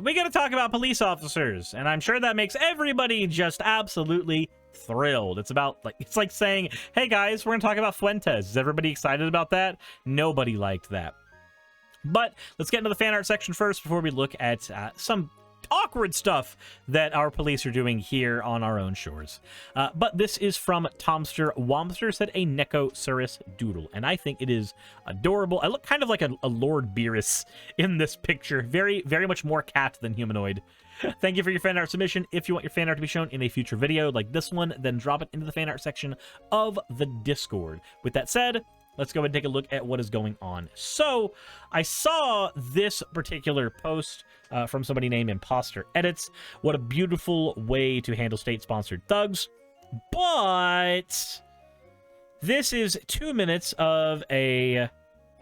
we gotta talk about police officers, and I'm sure that makes everybody just absolutely thrilled. It's like saying, hey guys, we're gonna talk about Fuentes. Is everybody excited about that? Nobody liked that. But let's get into the fan art section first before we look at some awkward stuff that our police are doing here on our own shores. But this is from Tomster Womster, said a Neko Suris doodle, and I think it is adorable. I look kind of like a Lord Beerus in this picture. Very, very much more cat than humanoid. Thank you for your fan art submission. If you want your fan art to be shown in a future video like this one, then drop it into the fan art section of the Discord. With that said, let's go ahead and take a look at what is going on. So, I saw this particular post from somebody named Imposter Edits. What a beautiful way to handle state-sponsored thugs. But this is 2 minutes of a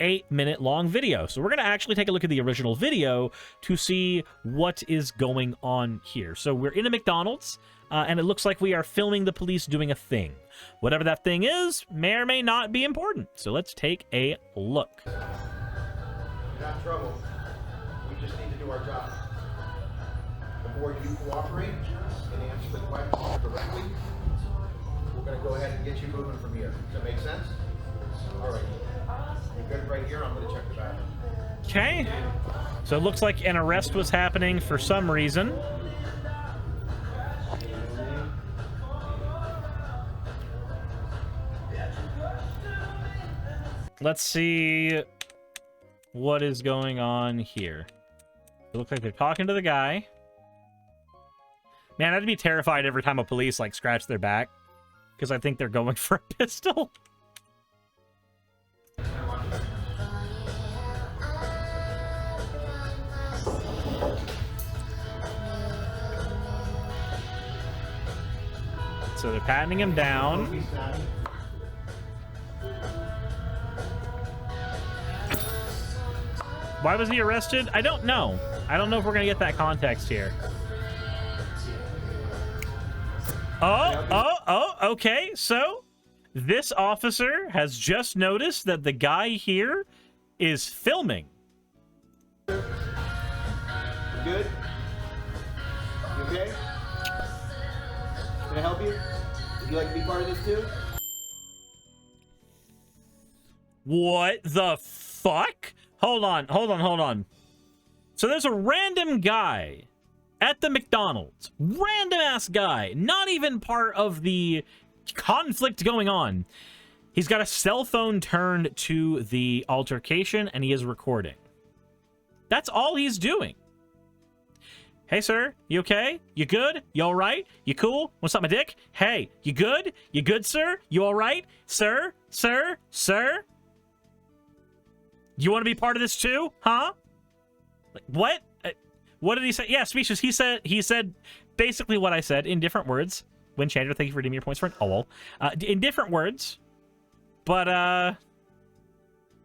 8-minute long video. So we're going to actually take a look at the original video to see what is going on here. So we're in a McDonald's. And it looks like we are filming the police doing a thing. Whatever that thing is, may or may not be important. So let's take a look. You're not in trouble. We just need to do our job. The more you cooperate and answer the questions directly, we're going to go ahead and get you moving from here. Does that make sense? All right. You're good right here. I'm going to check the bathroom. Okay. So it looks like an arrest was happening for some reason. Let's see what is going on here. It looks like they're talking to the guy. Man, I'd be terrified every time a police, like, scratch their back. Because I think they're going for a pistol. So they're patting him down. Why was he arrested? I don't know. I don't know if we're going to get that context here. Okay. So, this officer has just noticed that the guy here is filming. You good? You okay? Can I help you? Would you like to be part of this too? What the fuck? Hold on. So there's a random guy at the McDonald's. Random ass guy. Not even part of the conflict going on. He's got a cell phone turned to the altercation and he is recording. That's all he's doing. Hey, sir, you okay? You good? You all right? You cool? What's up, my dick? Hey, you good? You good, sir? You all right? Sir? You want to be part of this too? Huh? Like, what? What did he say? Yeah, speeches. He said basically what I said in different words. Windchandler, thank you for redeeming your points for an OWL. In different words. But, and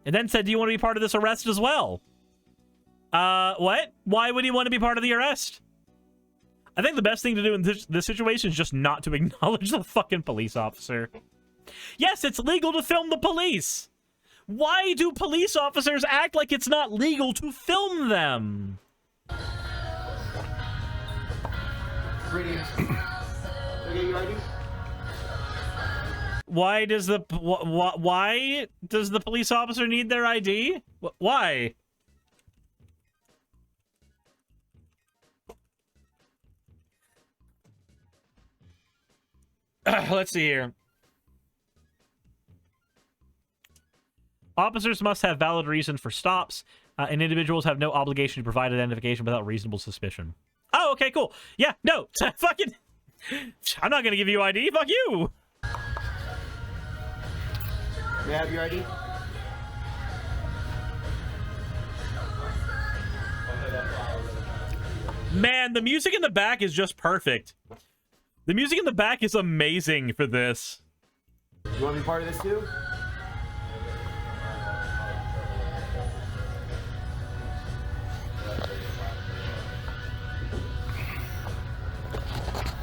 then said, do you want to be part of this arrest as well? What? Why would he want to be part of the arrest? I think the best thing to do in this situation is just not to acknowledge the fucking police officer. Yes, it's legal to film the police. Why do police officers act like it's not legal to film them? Pretty. Okay, you ready? Why does the police officer need their ID? Why? Let's see here. Officers must have valid reason for stops, and individuals have no obligation to provide identification without reasonable suspicion. Oh, okay, cool. Yeah, no, fucking... I'm not gonna give you ID, fuck you! May I have your ID? Man, the music in the back is just perfect. The music in the back is amazing for this. You want to be part of this too?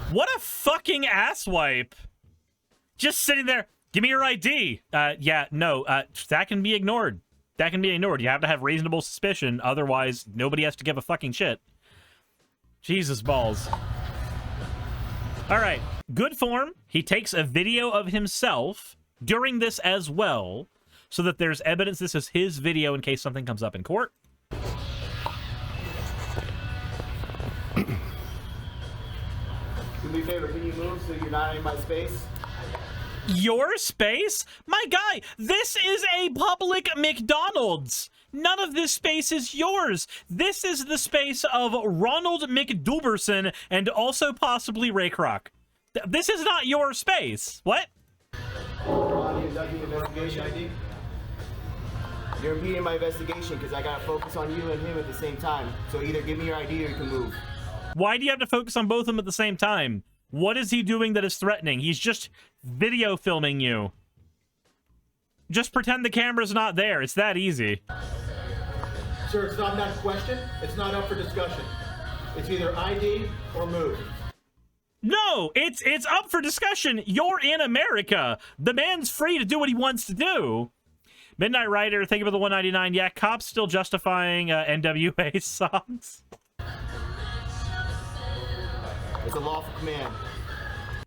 What a fucking asswipe. Just sitting there. Give me your ID. Yeah, no, that can be ignored. That can be ignored. You have to have reasonable suspicion. Otherwise, nobody has to give a fucking shit. Jesus balls. All right, good form. He takes a video of himself during this as well, so that there's evidence this is his video in case something comes up in court. Do me a favor, can you move so you're not in my space? Your space? My guy, this is a public McDonald's. None of this space is yours. This is the space of Ronald McDuberson and also possibly Ray Kroc. This is not your space. What? Investigation ID. You're impeding my investigation because I gotta focus on you and him at the same time. So either give me your ID or you can move. Why do you have to focus on both of them at the same time? What is he doing that is threatening? He's just video filming you. Just pretend the camera's not there. It's that easy. Sir, it's not that question. It's not up for discussion. It's either ID or move. No, it's up for discussion. You're in America. The man's free to do what he wants to do. Midnight Rider, thank you for the 199. Yeah, cops still justifying NWA songs. It's a lawful command.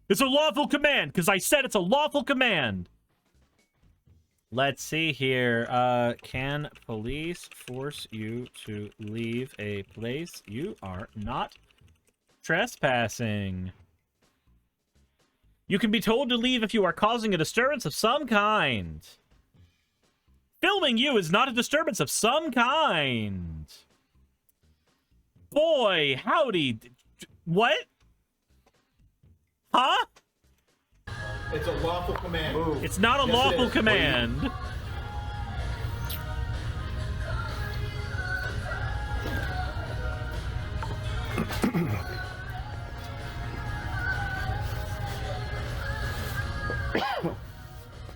It's a lawful command, because I said it's a lawful command. Let's see here. Can police force you to leave a place? You are not trespassing. You can be told to leave if you are causing a disturbance of some kind. Filming you is not a disturbance of some kind. Boy, howdy. What? Huh? It's a lawful command. Move. It's not a Yes, lawful it is. command.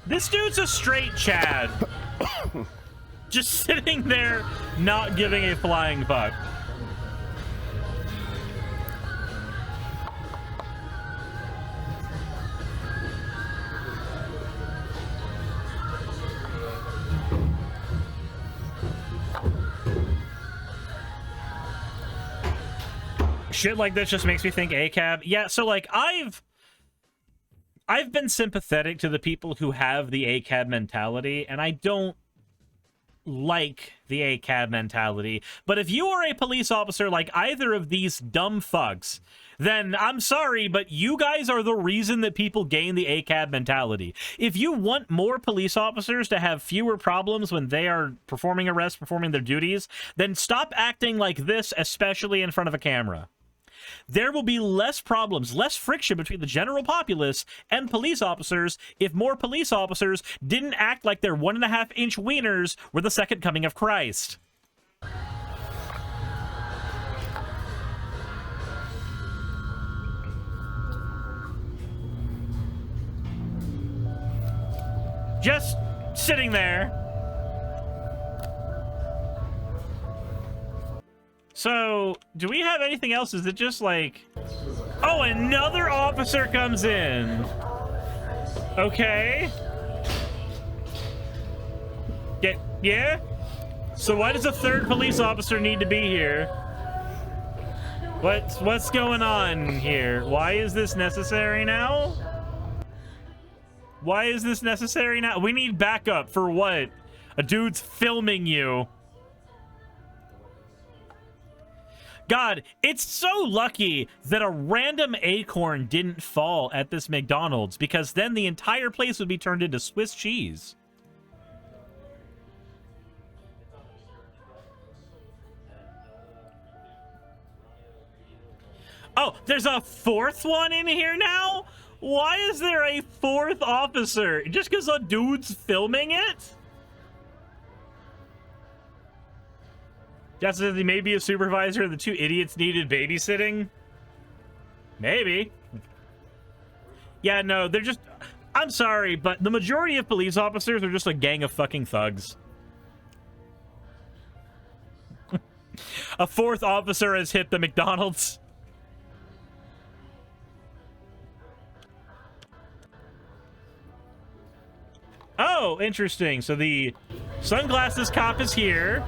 This dude's a straight Chad. Just sitting there, not giving a flying fuck. Shit like this just makes me think ACAB. Yeah, so like I've been sympathetic to the people who have the ACAB mentality, and I don't like the ACAB mentality. But if you are a police officer like either of these dumb fucks, then I'm sorry, but you guys are the reason that people gain the ACAB mentality. If you want more police officers to have fewer problems when they are performing arrests, performing their duties, then stop acting like this, especially in front of a camera. There will be less problems, less friction between the general populace and police officers if more police officers didn't act like their 1.5-inch wieners were the second coming of Christ. Just sitting there. So, do we have anything else? Is it just like... Oh, another officer comes in. Okay. Yeah? So why does a third police officer need to be here? What's going on here? Why is this necessary now? Why is this necessary now? We need backup for what? A dude's filming you. God, it's so lucky that a random acorn didn't fall at this McDonald's, because then the entire place would be turned into Swiss cheese. Oh, there's a fourth one in here now? Why is there a fourth officer? Just because a dude's filming it? Just as he may be a supervisor and the two idiots needed babysitting? Maybe. Yeah, no, they're just... I'm sorry, but the majority of police officers are just a gang of fucking thugs. A fourth officer has hit the McDonald's. Oh, interesting. So the sunglasses cop is here.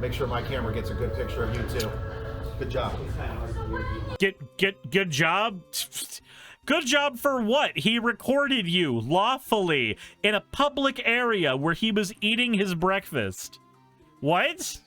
Make sure my camera gets a good picture of you too. Good job. Good job? Good job for what? He recorded you lawfully in a public area where he was eating his breakfast. What?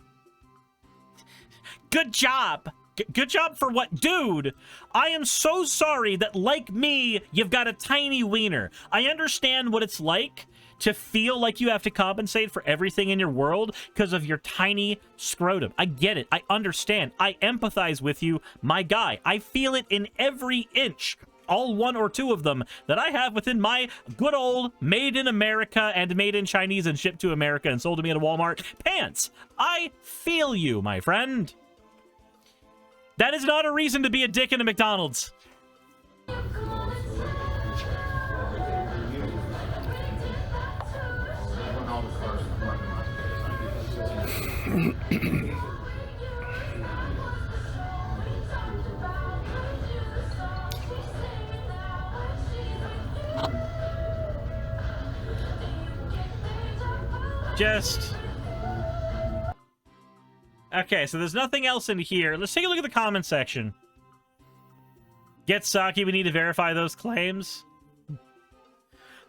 Good job. Good job for what? Dude, I am so sorry that, like me, you've got a tiny wiener. I understand what it's like to feel like you have to compensate for everything in your world because of your tiny scrotum. I get it. I understand. I empathize with you, my guy. I feel it in every inch, all one or two of them, that I have within my good old made in America and made in Chinese and shipped to America and sold to me at a Walmart pants. I feel you, my friend. That is not a reason to be a dick in a McDonald's. Just... Okay, so there's nothing else in here. Let's take a look at the comment section. Get Saki, we need to verify those claims.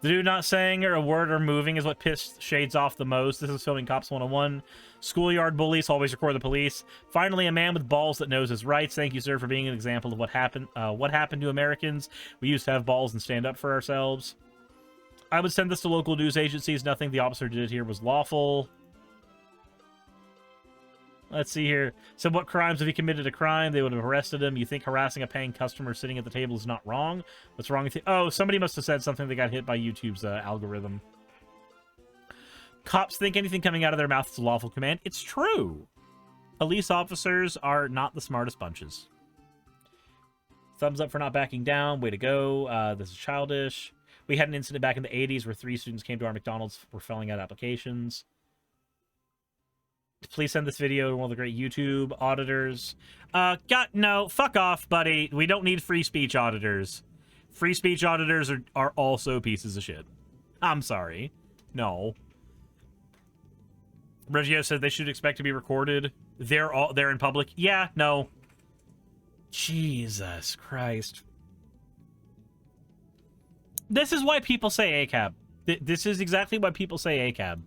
The dude not saying or a word or moving is what pissed Shades off the most. This is filming Cops 101. Schoolyard bullies always record the police. Finally, a man with balls that knows his rights. Thank you, sir, for being an example of what happened to Americans. We used to have balls and stand up for ourselves. I would send this to local news agencies. Nothing the officer did here was lawful. Let's see here. So what crimes, if he committed a crime, they would have arrested him. You think harassing a paying customer sitting at the table is not wrong? What's wrong with you? Oh, somebody must have said something that got hit by YouTube's algorithm. Cops think anything coming out of their mouth is a lawful command. It's true. Police officers are not the smartest bunches. Thumbs up for not backing down. Way to go. This is childish. We had an incident back in the 80s where 3 students came to our McDonald's for filling out applications. Please send this video to one of the great YouTube auditors. No, fuck off, buddy. We don't need free speech auditors. Free speech auditors are also pieces of shit. I'm sorry. No. Reggio said they should expect to be recorded. They're in public. Yeah, no. Jesus Christ. This is why people say ACAB. This is exactly why people say ACAB.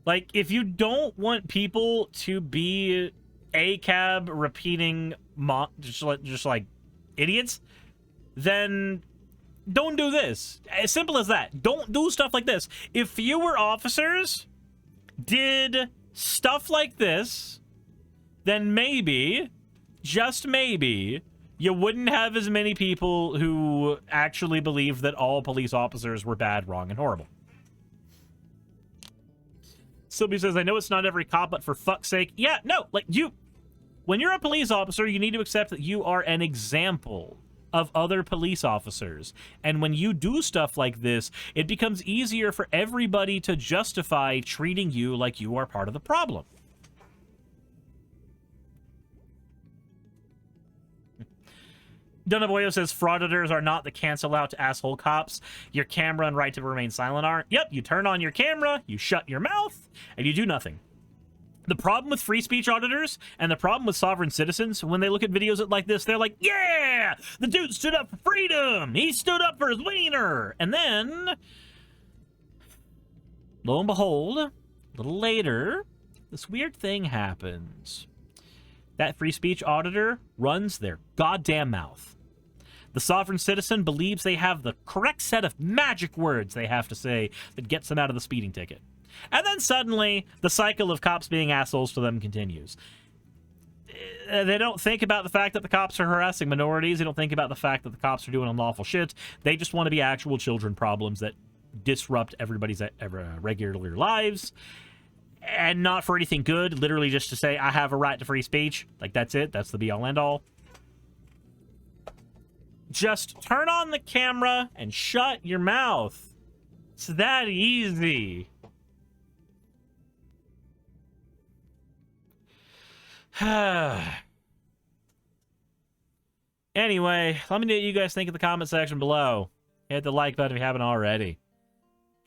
Like, if you don't want people to be ACAB repeating just like idiots, then don't do this. As simple as that. Don't do stuff like this. If fewer officers did stuff like this, then maybe, just maybe, you wouldn't have as many people who actually believe that all police officers were bad, wrong, and horrible. Sylvie says, I know it's not every cop, but for fuck's sake. Yeah, no, like, when you're a police officer, you need to accept that you are an example of other police officers. And when you do stuff like this, it becomes easier for everybody to justify treating you like you are part of the problem. Dunaboyo says, frauditors are not the cancel out to asshole cops. Your camera and right to remain silent are. Yep, you turn on your camera, you shut your mouth, and you do nothing. The problem with free speech auditors and the problem with sovereign citizens, when they look at videos like this, they're like, yeah, the dude stood up for freedom. He stood up for his wiener. And then, lo and behold, a little later, this weird thing happens. That free speech auditor runs their goddamn mouth. The sovereign citizen believes they have the correct set of magic words they have to say that gets them out of the speeding ticket. And then suddenly, the cycle of cops being assholes to them continues. They don't think about the fact that the cops are harassing minorities. They don't think about the fact that the cops are doing unlawful shit. They just want to be actual children problems that disrupt everybody's regular lives. And not for anything good, literally just to say, I have a right to free speech. Like, that's it. That's the be-all, end-all. Just turn on the camera and shut your mouth. It's that easy. Anyway, let me know what you guys think in the comment section below. Hit the like button if you haven't already.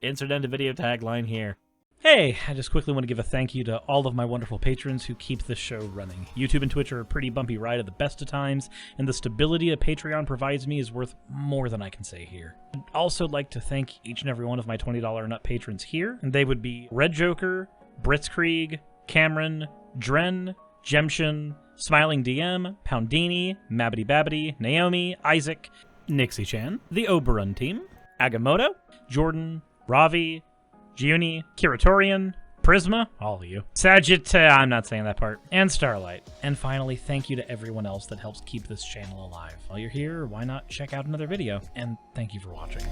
Insert end of video tagline here. Hey, I just quickly want to give a thank you to all of my wonderful patrons who keep this show running. YouTube and Twitch are a pretty bumpy ride at the best of times, and the stability a Patreon provides me is worth more than I can say here. I'd also like to thank each and every one of my $20 and up patrons here, and they would be Red Joker, Britzkrieg, Cameron, Dren, Jemshin, Smiling DM, Poundini, Mabbity Babbity, Naomi, Isaac, Nixie-chan, the Oberon team, Agamotto, Jordan, Ravi, Giuni, Kiratorian, Prisma, all of you, I'm not saying that part, and Starlight. And finally, thank you to everyone else that helps keep this channel alive. While you're here, why not check out another video? And thank you for watching.